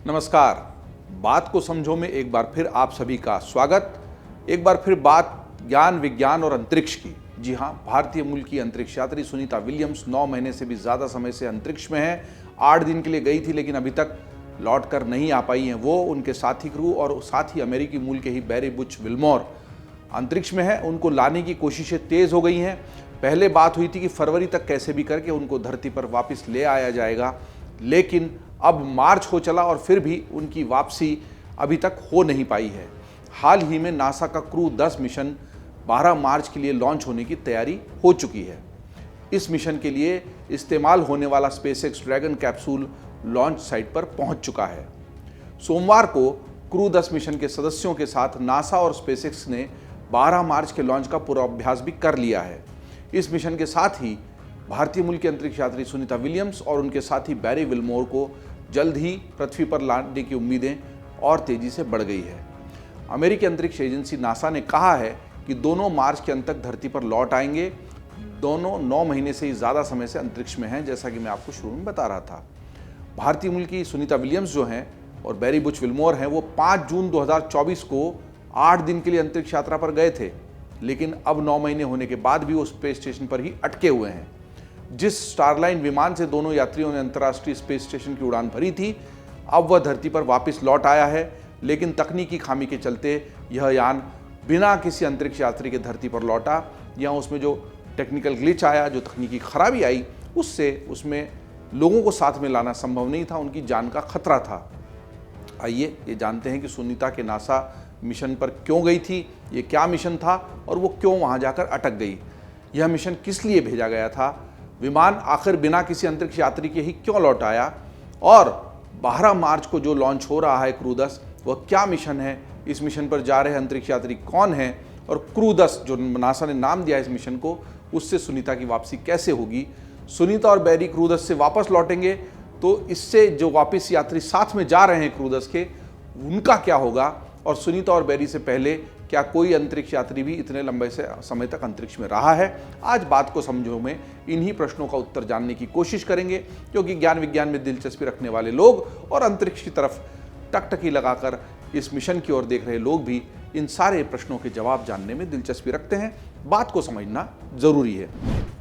नमस्कार। बात को समझो में एक बार फिर आप सभी का स्वागत। एक बार फिर बात ज्ञान, विज्ञान और अंतरिक्ष की। जी हाँ, भारतीय मूल की अंतरिक्ष यात्री सुनीता विलियम्स 9 महीने से भी ज़्यादा समय से अंतरिक्ष में है। 8 दिन के लिए गई थी, लेकिन अभी तक लौट कर नहीं आ पाई हैं। वो, उनके साथी क्रू और साथ ही अमेरिकी मूल के ही बैरी बुच विल्मोर अंतरिक्ष में है। उनको लाने की कोशिशें तेज़ हो गई हैं। पहले बात हुई थी कि फरवरी तक कैसे भी करके उनको धरती पर वापस ले आया जाएगा, लेकिन अब मार्च हो चला और फिर भी उनकी वापसी अभी तक हो नहीं पाई है। हाल ही में नासा का क्रू 10 मिशन 12 मार्च के लिए लॉन्च होने की तैयारी हो चुकी है। इस मिशन के लिए इस्तेमाल होने वाला SpaceX dragon capsule launch site पर पहुंच चुका है। सोमवार को क्रू 10 मिशन के सदस्यों के साथ नासा और स्पेसएक्स ने 12 मार्च के लॉन्च का पूर्वाभ्यास भी कर लिया है। इस मिशन के साथ ही भारतीय मूल की अंतरिक्ष यात्री सुनीता विलियम्स और उनके साथी बैरी विल्मोर को जल्द ही पृथ्वी पर लाने की उम्मीदें और तेजी से बढ़ गई है। अमेरिकी अंतरिक्ष एजेंसी नासा ने कहा है कि दोनों मार्च के अंत तक धरती पर लौट आएंगे। दोनों 9 महीने से ही ज़्यादा समय से अंतरिक्ष में हैं, जैसा कि मैं आपको शुरू में बता रहा था। भारतीय मूल की सुनीता विलियम्स जो हैं और बैरी बुच विल्मोर हैं, वो 5 जून 2024 को 8 दिन के लिए अंतरिक्ष यात्रा पर गए थे, लेकिन अब 9 महीने होने के बाद भी वो स्पेस स्टेशन पर ही अटके हुए हैं। जिस स्टारलाइन विमान से दोनों यात्रियों ने अंतर्राष्ट्रीय स्पेस स्टेशन की उड़ान भरी थी, अब वह धरती पर वापस लौट आया है, लेकिन तकनीकी खामी के चलते यह यान बिना किसी अंतरिक्ष यात्री के धरती पर लौटा। या उसमें जो टेक्निकल ग्लिच आया, जो तकनीकी खराबी आई, उससे उसमें लोगों को साथ में लाना संभव नहीं था, उनकी जान का खतरा था। आइए ये जानते हैं कि सुनीता के नासा मिशन पर क्यों गई थी, ये क्या मिशन था और वो क्यों वहाँ जाकर अटक गई। यह मिशन किस लिए भेजा गया था, विमान आखिर बिना किसी अंतरिक्ष यात्री के ही क्यों लौट आया, और 12 मार्च को जो लॉन्च हो रहा है क्रू 10, वह क्या मिशन है, इस मिशन पर जा रहे अंतरिक्ष यात्री कौन हैं, और क्रू 10 जो नासा ने नाम दिया इस मिशन को, उससे सुनीता की वापसी कैसे होगी। सुनीता और बैरी क्रू 10 से वापस लौटेंगे तो इससे जो वापस यात्री साथ में जा रहे हैं क्रू 10 के, उनका क्या होगा, और सुनीता और बैरी से पहले क्या कोई अंतरिक्ष यात्री भी इतने लंबे से समय तक अंतरिक्ष में रहा है। आज बात को समझो में इन्हीं प्रश्नों का उत्तर जानने की कोशिश करेंगे, क्योंकि ज्ञान विज्ञान में दिलचस्पी रखने वाले लोग और अंतरिक्ष की तरफ टकटकी लगाकर इस मिशन की ओर देख रहे लोग भी इन सारे प्रश्नों के जवाब जानने में दिलचस्पी रखते हैं। बात को समझना जरूरी है।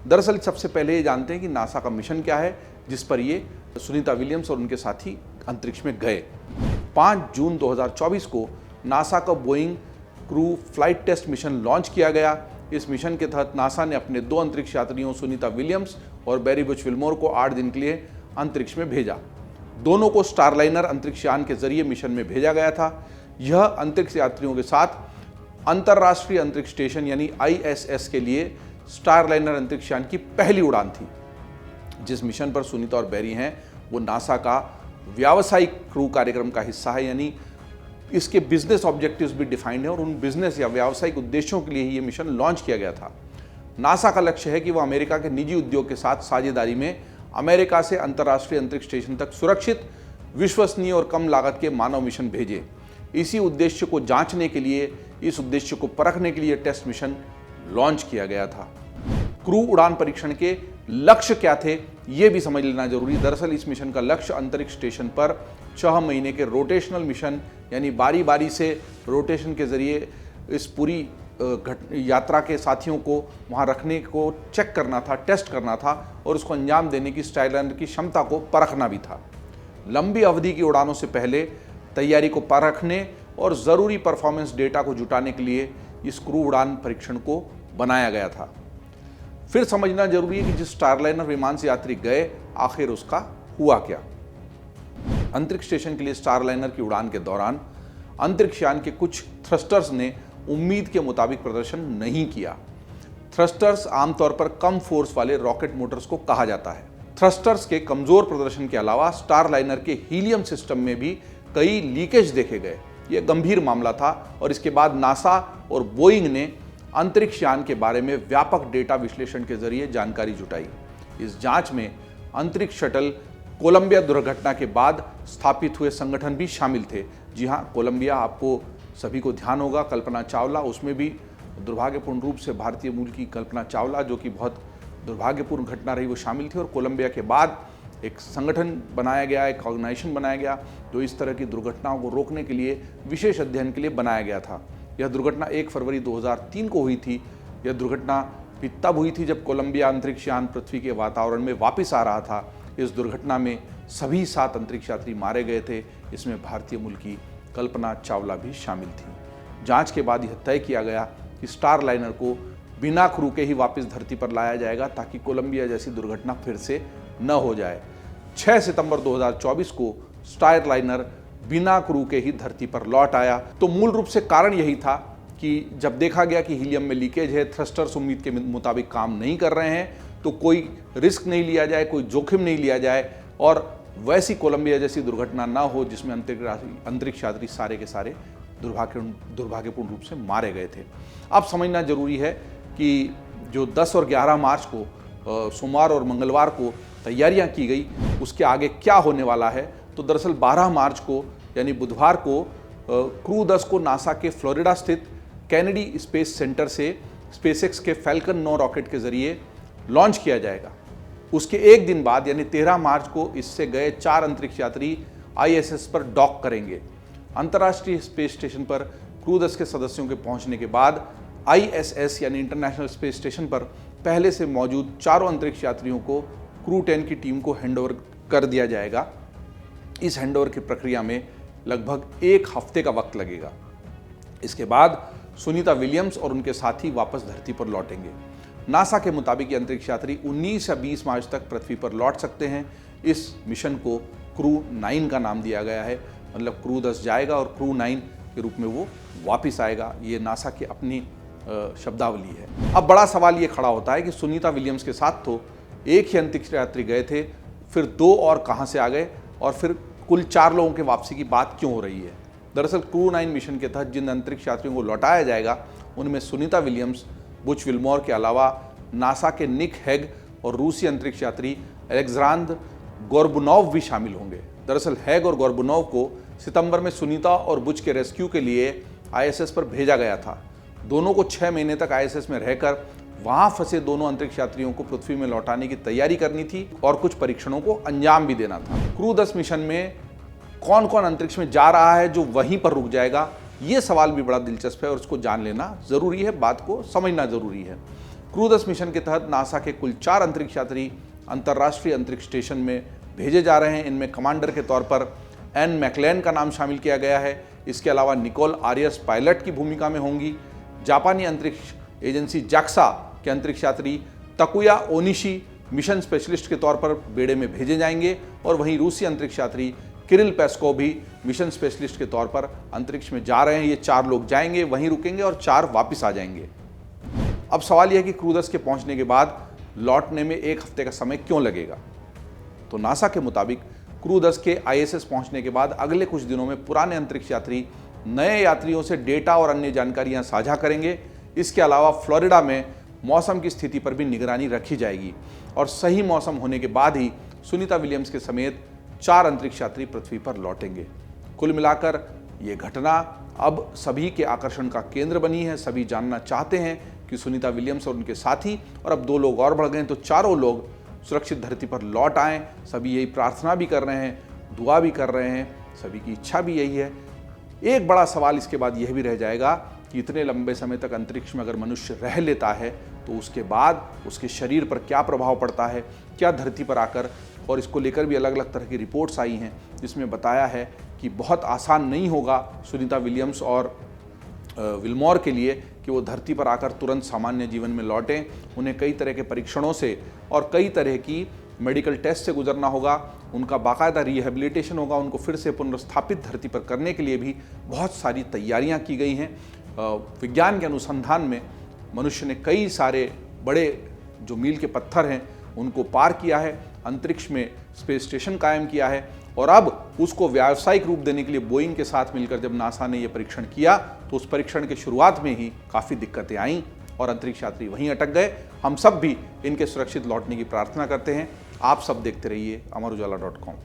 दरअसल सबसे पहले ये जानते हैं कि नासा का मिशन क्या है जिस पर ये सुनीता विलियम्स और उनके साथी अंतरिक्ष में गए। 5 जून 2024 को नासा का Boeing crew flight test mission launch किया गया। इस मिशन के तहत नासा ने अपने 2 अंतरिक्ष यात्रियों सुनीता विलियम्स और बैरी बुच विल्मोर को 8 दिन के लिए अंतरिक्ष में भेजा। दोनों को स्टारलाइनर अंतरिक्ष यान के जरिए मिशन में भेजा गया था। यह अंतरिक्ष यात्रियों के साथ अंतर्राष्ट्रीय अंतरिक्ष स्टेशन यानी ISS के लिए स्टारलाइनर अंतरिक्ष यान की पहली उड़ान थी। जिस मिशन पर सुनीता और बैरी हैं, वो नासा का व्यावसायिक क्रू कार्यक्रम का हिस्सा है, यानी इसके बिजनेस ऑब्जेक्टिव्स भी डिफाइंड है और उन बिजनेस या व्यावसायिक उद्देश्यों के लिए ही ये मिशन लॉन्च किया गया था। नासा का लक्ष्य है कि वह अमेरिका के निजी उद्योग के साथ साझेदारी में अमेरिका से अंतर्राष्ट्रीय अंतरिक्ष स्टेशन तक सुरक्षित, विश्वसनीय और कम लागत के मानव मिशन भेजे। इसी उद्देश्य को जांचने के लिए, इस उद्देश्य को परखने के लिए टेस्ट मिशन लॉन्च किया गया था। क्रू उड़ान परीक्षण के लक्ष्य क्या थे, ये भी समझ लेना जरूरी। दरअसल इस मिशन का लक्ष्य अंतरिक्ष स्टेशन पर 6 महीने के रोटेशनल मिशन, यानी बारी बारी से रोटेशन के जरिए इस पूरी यात्रा के साथियों को वहाँ रखने को चेक करना था, टेस्ट करना था और उसको अंजाम देने की स्टारलाइनर की क्षमता को परखना भी था। लंबी अवधि की उड़ानों से पहले तैयारी को परखने और ज़रूरी परफॉर्मेंस डेटा को जुटाने के लिए इस क्रू उड़ान परीक्षण को बनाया गया था। फिर समझना जरूरी है कि जिस स्टारलाइनर विमान से यात्री गए, आखिर उसका हुआ क्या। अंतरिक्ष स्टेशन के लिए स्टारलाइनर की उड़ान के दौरान अंतरिक्ष यान के कुछ थ्रस्टर्स ने उम्मीद के मुताबिक प्रदर्शन नहीं किया। थ्रस्टर्स आमतौर पर कम फोर्स वाले रॉकेट मोटर्स को कहा जाता है। थ्रस्टर्स के कमजोर प्रदर्शन के अलावा स्टारलाइनर के हीलियम सिस्टम में भी कई लीकेज देखे गए। यह गंभीर मामला था और इसके बाद नासा और बोइंग ने अंतरिक्ष यान के बारे में व्यापक डेटा विश्लेषण के जरिए जानकारी जुटाई। इस जांच में अंतरिक्ष शटल कोलंबिया दुर्घटना के बाद स्थापित हुए संगठन भी शामिल थे। जी हाँ, कोलंबिया, आपको सभी को ध्यान होगा, कल्पना चावला, उसमें भी दुर्भाग्यपूर्ण रूप से भारतीय मूल की कल्पना चावला, जो कि बहुत दुर्भाग्यपूर्ण घटना रही, वो शामिल थी। और कोलंबिया के बाद एक संगठन बनाया गया, एक ऑर्गेनाइजेशन बनाया गया जो इस तरह की दुर्घटनाओं को रोकने के लिए विशेष अध्ययन के लिए बनाया गया था। यह दुर्घटना 1 फरवरी 2003 को हुई थी। यह दुर्घटना भी तब हुई थी जब कोलंबिया अंतरिक्ष यान पृथ्वी के वातावरण में वापस आ रहा था। इस दुर्घटना में सभी 7 अंतरिक्ष यात्री मारे गए थे। इसमें भारतीय मूल की कल्पना चावला भी शामिल थी। जांच के बाद यह तय किया गया कि स्टार लाइनर को बिना क्रू के ही वापस धरती पर लाया जाएगा ताकि कोलंबिया जैसी दुर्घटना फिर से न हो जाए। 6 सितंबर 2024 को स्टार लाइनर बिना क्रू के ही धरती पर लौट आया। तो मूल रूप से कारण यही था कि जब देखा गया कि हीलियम में लीकेज है, थ्रस्टर्स उम्मीद के मुताबिक काम नहीं कर रहे हैं, तो कोई रिस्क नहीं लिया जाए, कोई जोखिम नहीं लिया जाए और वैसी कोलंबिया जैसी दुर्घटना ना हो जिसमें अंतरिक्ष यात्री सारे के सारे दुर्भाग्यपूर्ण रूप से मारे गए थे। अब समझना जरूरी है कि जो 10 और 11 मार्च को सोमवार और मंगलवार को तैयारियां की गई, उसके आगे क्या होने वाला है। तो दरअसल 12 मार्च को यानी बुधवार को क्रू 10 को नासा के फ्लोरिडा स्थित कैनेडी स्पेस सेंटर से स्पेसएक्स के फैल्कन 9 रॉकेट के जरिए लॉन्च किया जाएगा। उसके एक दिन बाद यानी 13 मार्च को इससे गए 4 अंतरिक्ष यात्री ISS पर डॉक करेंगे। अंतर्राष्ट्रीय स्पेस स्टेशन पर क्रू 10 के सदस्यों के पहुंचने के बाद ISS यानी इंटरनेशनल स्पेस स्टेशन पर पहले से मौजूद चारों अंतरिक्ष यात्रियों को क्रू 10 की टीम को हैंडओवर कर दिया जाएगा। इस हैंडओवर की प्रक्रिया में लगभग 1 हफ्ते का वक्त लगेगा। इसके बाद सुनीता विलियम्स और उनके साथी वापस धरती पर लौटेंगे। नासा के मुताबिक ये अंतरिक्ष यात्री 19 या 20 मार्च तक पृथ्वी पर लौट सकते हैं। इस मिशन को क्रू 9 का नाम दिया गया है, मतलब क्रू 10 जाएगा और क्रू 9 के रूप में वो वापस आएगा। ये नासा की अपनी शब्दावली है। अब बड़ा सवाल ये खड़ा होता है कि सुनीता विलियम्स के साथ तो एक ही अंतरिक्ष यात्री गए थे, फिर 2 और कहाँ से आ गए और फिर कुल 4 लोगों के वापसी की बात क्यों हो रही है। दरअसल क्रू 9 मिशन के तहत जिन अंतरिक्ष यात्रियों को लौटाया जाएगा उनमें सुनीता विलियम्स, बुच विल्मोर के अलावा नासा के निक हेग और रूसी अंतरिक्ष यात्री अलेक्जेंद्र गोर्बुनोव भी शामिल होंगे। दरअसल हेग और गोर्बुनोव को सितंबर में सुनीता और बुच के रेस्क्यू के लिए ISS पर भेजा गया था। दोनों को 6 महीने तक ISS में रहकर वहां फंसे दोनों अंतरिक्ष यात्रियों को पृथ्वी में लौटाने की तैयारी करनी थी और कुछ परीक्षणों को अंजाम भी देना था। क्रू 10 मिशन में कौन कौन अंतरिक्ष में जा रहा है जो वहीं पर रुक जाएगा, ये सवाल भी बड़ा दिलचस्प है और उसको जान लेना जरूरी है, बात को समझना जरूरी है। क्रू 10 मिशन के तहत नासा के कुल 4 अंतरिक्ष यात्री अंतर्राष्ट्रीय अंतरिक्ष स्टेशन में भेजे जा रहे हैं। इनमें कमांडर के तौर पर एन मैकलेन का नाम शामिल किया गया है। इसके अलावा निकोल आरियस पायलट की भूमिका में होंगी। जापानी अंतरिक्ष एजेंसी JAXA के अंतरिक्ष यात्री तकुया ओनिशी मिशन स्पेशलिस्ट के तौर पर बेड़े में भेजे जाएंगे और वहीं रूसी अंतरिक्ष यात्री किरिल पेस्कोव भी मिशन स्पेशलिस्ट के तौर पर अंतरिक्ष में जा रहे हैं। ये 4 लोग जाएंगे, वहीं रुकेंगे और 4 वापस आ जाएंगे। अब सवाल यह है कि क्रू 10 के पहुंचने के बाद लौटने में 1 हफ्ते का समय क्यों लगेगा। तो नासा के मुताबिक क्रू 10 के ISS पहुंचने के बाद अगले कुछ दिनों में पुराने अंतरिक्ष यात्री नए यात्रियों से डेटा और अन्य जानकारियां साझा करेंगे। इसके अलावा फ्लोरिडा में मौसम की स्थिति पर भी निगरानी रखी जाएगी और सही मौसम होने के बाद ही सुनीता विलियम्स के समेत 4 अंतरिक्ष यात्री पृथ्वी पर लौटेंगे। कुल मिलाकर ये घटना अब सभी के आकर्षण का केंद्र बनी है। सभी जानना चाहते हैं कि सुनीता विलियम्स और उनके साथी और अब 2 लोग और बढ़ गए तो चारों लोग सुरक्षित धरती पर लौट आएँ। सभी यही प्रार्थना भी कर रहे हैं, दुआ भी कर रहे हैं, सभी की इच्छा भी यही है। एक बड़ा सवाल इसके बाद यह भी रह जाएगा कि इतने लंबे समय तक अंतरिक्ष में अगर मनुष्य रह लेता है तो उसके बाद उसके शरीर पर क्या प्रभाव पड़ता है, क्या धरती पर आकर, और इसको लेकर भी अलग अलग तरह की रिपोर्ट्स आई हैं जिसमें बताया है कि बहुत आसान नहीं होगा सुनीता विलियम्स और विल्मोर के लिए कि वो धरती पर आकर तुरंत सामान्य जीवन में लौटें। उन्हें कई तरह के परीक्षणों से और कई तरह की मेडिकल टेस्ट से गुजरना होगा, उनका बाकायदा रिहेबिलिटेशन होगा, उनको फिर से पुनर्स्थापित धरती पर करने के लिए भी बहुत सारी तैयारियां की गई हैं। विज्ञान के अनुसंधान में मनुष्य ने कई सारे बड़े जो मील के पत्थर हैं उनको पार किया है, अंतरिक्ष में स्पेस स्टेशन कायम किया है और अब उसको व्यावसायिक रूप देने के लिए बोइंग के साथ मिलकर जब नासा ने यह परीक्षण किया तो उस परीक्षण के शुरुआत में ही काफ़ी दिक्कतें आईं और अंतरिक्ष यात्री वहीं अटक गए। हम सब भी इनके सुरक्षित लौटने की प्रार्थना करते हैं। आप सब देखते रहिए अमर उजाला.com।